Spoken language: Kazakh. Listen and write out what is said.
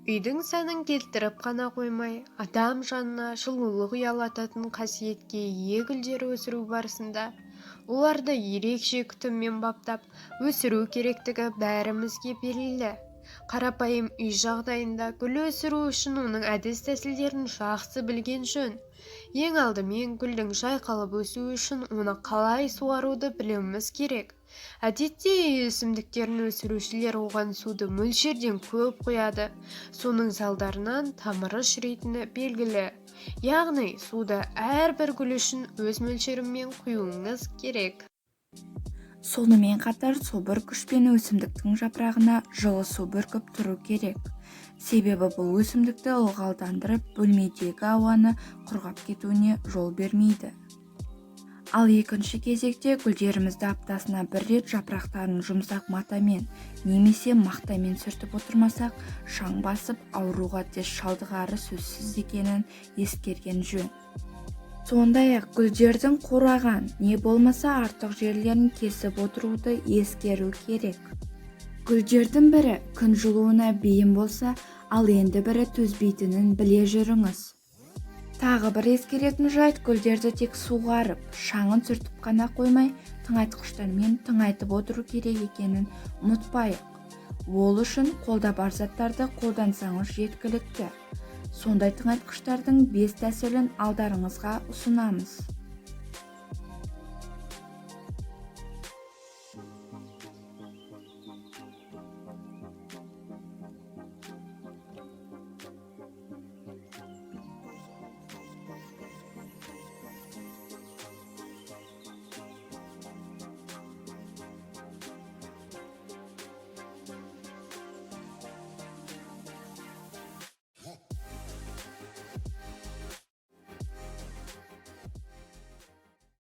Үйдің сәнін келтіріп қана қоймай, адам жанына жылулық ұялататын қасиетке ие гүлдер өсіру барысында оларды ерекше күтіммен баптап өсіру керектігі бәрімізге белгілі. Қарапайым үй жағдайында гүл өсіру үшін оның әдіс-тәсілдерін жақсы білген жөн. Ең алдымен гүлдің жайқалып өсуі үшін оны қалай суаруды білуіміз керек. Әдетте үй өсімдіктерін өсірушілер оған суды мөлшерден көп құяды. Соның салдарынан тамыры шірейтіні белгілі. Яғни суды әрбір гүл үшін өз мөлшерімен құюыңыз керек. Сонымен қатар собыр күшпен өсімдіктің жапырағына жылы су бүркіп тұру керек. Себебі бұл өсімдікті ылғалдандырып, бөлмедегі ауаны құрғап кетуіне жол бермейді. Ал екінші кезекте гүлдерімізді аптасына бір рет жапырақтарын жұмсақ матамен немесе мақтамен сүртіп отырмасақ, шаң басып ауруға тез шалдығары сөзсіз екенін ескерген жөн. Сондай-ақ гүлдердің қураған не болмаса артық жерлерін кесіп отыруды ескеру керек. Гүлдердің бірі күн жылуына бейім болса, ал енді бірі төзбейтінін біле жүріңіз. Тағы бір ескеретін жайт, гүлдерді тек суғарып, шаңын сүртіп қана қоймай, тыңайтқыштармен тыңайтып отыру керек екенін ұмытпайық. Ол үшін қолда бар заттарды қолдансаңыз жеткілікті. Сондай тыңайтқыштардың 5 тәсілін алдарыңызға ұсынамыз.